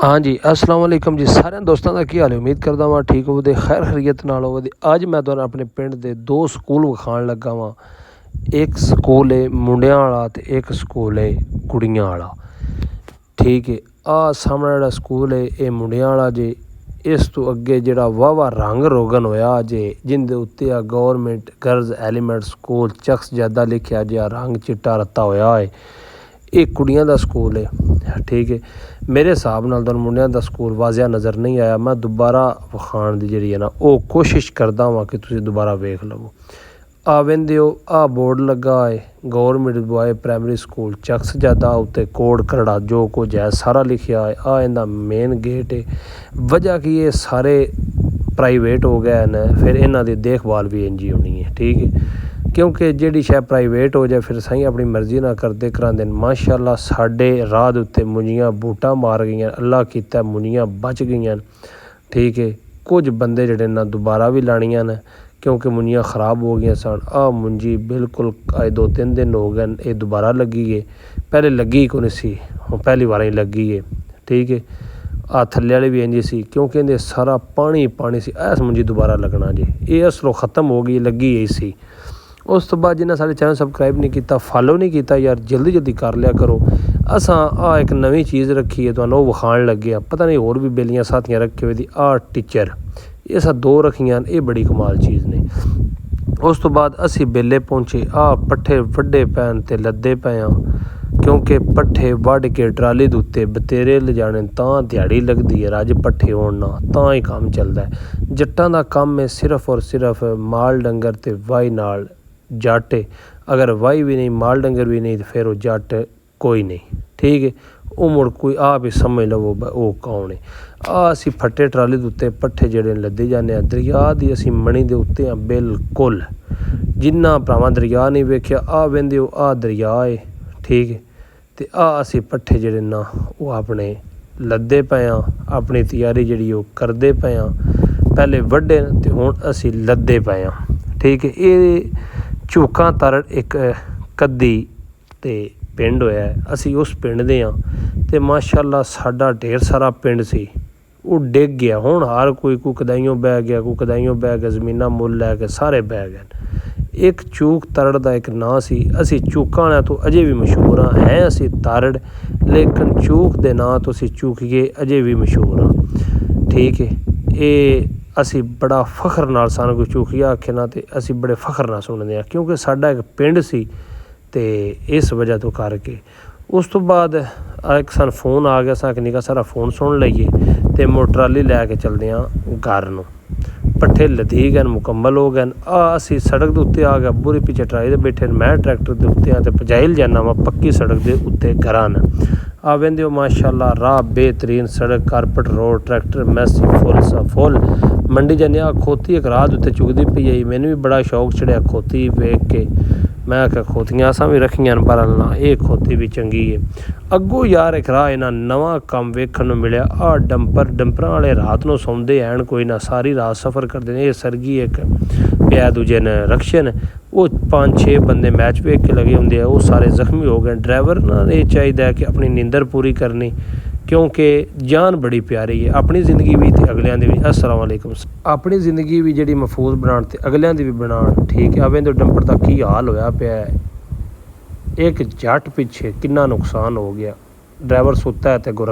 हाँ जी, अस्सलाम वालेकुम जी। सारे दोस्तों का की हाल है? उम्मीद करदा वां ठीक होवो खैर खैरियत नाल होवो। अज मैं तुहानूं अपने पिंड दे दो स्कूल विखाण लगा वां। एक स्कूल है मुंडियां वाला ते एक स्कूल है कुड़ियां वाला। ठीक है, सामने जिहड़ा स्कूल है ये मुंडियां वाला जे। इस तो अगे जिहड़ा वाहवा रंग रोगन होया जे, जिंदे उत्ते गौरमेंट गर्ल्स एलीमेंट स्कूल चक्स ज्यादा लिखिया जिहा रंग चिट्टा रत्ता होया है। ये कुड़ियां दा स्कूल है। ठीक है, मेरे हिसाब नाल तुहानूं मुंडियां दा स्कूल वाजिया नज़र नहीं आया। मैं दोबारा विखाण दी जिहड़ी है ना वो कोशिश करदा वां कि तुसीं दोबारा वेख लवो। वेंदे हो बोर्ड लगा है गौरमेंट बॉय प्राइमरी स्कूल चक्स ज्यादा, उत्ते कोड करड़ा जो कुछ है सारा लिखिया है। इनका मेन गेट है। वजह कि ये सारे प्राइवेट हो गए न, फिर इन्हां दी देखभाल भी इंज ही होनी है। ठीक है, क्योंकि जिहड़ी शै प्राइवेट हो जाए फिर साईं अपनी मर्जी ना करते करांदे। माशाअल्लाह साडे राह उत्ते मुंजियां बूटा मार गईयां, अल्लाह कीता मुंजियां बच गईयां। ठीक है, कुछ बंदे जिहड़े ना दोबारा भी लानियां न क्योंकि मुंजियां ख़राब हो गई सन। मुंजी बिल्कुल अज 2-3 दिन हो गए ये दोबारा लगी है। पहले लगी को नहीं सी, पहली बार ही लगी है। ठीक है, थल्ले वाली भी इंज सी क्योंकि इहदे सारा पानी पानी सी। इस मुंजी दोबारा लगना जी, ये असलों ख़त्म हो गई, लगी ही सी। उस तो बाद जिन्हें साढ़े चैनल सबसक्राइब नहीं किया, फॉलो नहीं किया यार, जल्दी जल्दी कर लिया करो। असां एक नवी चीज़ रखी है, तुहानूं विखाण लगे। पता नहीं होर भी बेलियां साथियां रखी हुई दी। टीचर ये असां 2 रखियां, ये बड़ी कमाल चीज़ ने। उस तो बाद असी बेले पहुँचे। पट्ठे वड्डे पैन ते लद्दे पे क्योंकि पट्ठे वढ़ के ट्राली दे उत्ते बतेरे लिजाने तां दिहाड़ी लगदी है। रज पट्ठे होण ना तां ही काम चलदा है। जट्टां दा काम है सिर्फ और सिर्फ माल डंगर ते वाही नाल। जट अगर वाही भी नहीं माल डंगर भी नहीं तो फिर वो जट कोई नहीं। ठीक है, वो मुड़ कोई आप ही समझ लवो वो कौन है। असी फट्टे ट्राली दे उत्ते पट्ठे जेहड़े लद्दी जाने। दरिया दी असी मणी दे उत्ते बिल्कुल। जिन्ना भरावां दरिया नहीं वेख्या वेंदे हो दरिया है। ठीक है, ते असी पट्ठे जेहड़े ना वो अपने लद्दे पे अपनी तैयारी जिहड़ी वो करदे पे। पहले वड्डे ते हुण असी लद्दे पे। ठीक है, ये झूकां तरड़ एक कद्दी ते पिंड होया है। असी उस पिंड दे ते माशाअल्लाह साडा ढेर सारा पिंड सी वो डिग गया। हुण हर कोई कदाइयों बह गया, कोई कदाइयों बह गया, ज़मीनां मुल लै के सारे बह गए। एक चूक तरड़ का एक नां सी। असी चूकां वालियां तो अजे भी मशहूर हैं असी तरड़, लेकिन चूक दे नां तो असी चूकिए अजे भी मशहूर हाँ। ठीक है, ये असी बड़ा फखर नाल सानूं कोई चूकिया आखे ना तो असी बड़े फखर नाल सुनदे हैं क्योंकि साडा एक पिंड सी ते इस वजह तो करके। उस तो बाद एक सन फोन आ गया। असां निक्का सारा फोन सुन लईए ते ट्राली लैके चलदे आं घर नूं। पट्ठे लदी गए मुकम्मल हो गए। असी सड़क के उत्ते आ गया, बुरे पीछे ट्राली दे बैठे। मैं ट्रैक्टर के उत्ते तो पजाइल जाना वा पक्की सड़क के उत्ते घरां न। वेंदे हो माशाअल्लाह राह बेहतरीन सड़क, कारपेट रोड, ट्रैक्टर मैसी फुल सा फुल। मंडी जाने खोती एक राह उत्ते चुगदी पई आई। मैनू भी बड़ा शौक चढ़िया खोती वेख के। मैं आख्या खोतियां असां भी रखियां न, पर ना ये खोती भी चंगी है। अगों यार एक राह इन्हां नवां काम वेखण नूं मिलिया। डंपरां वाले रात नूं सौंदे हैन कोई ना, सारी रात सफ़र करदे ने। ये सरगी एक पिया दूजे ने रक्शे न, वो 5-6 बंदे मैच वेख के लगे होंदे। वो सारे जख्मी हो गए। ड्राइवर ना ये चाहिए कि अपनी नींदर पूरी करनी क्योंकि जान बड़ी प्यारी है। अपनी जिंदगी भी ते अगलियां दी भी। अस्सलाम वालेकुम। अपनी जिंदगी भी जिहड़ी महफूज बनाउण ते अगलियां दी भी बनाउण। ठीक है, वेंदे डंपर दा की हाल होया पिया है। एक जट पिछे किन्ना नुकसान हो गया। ड्राइवर सुत्ता है ते अगों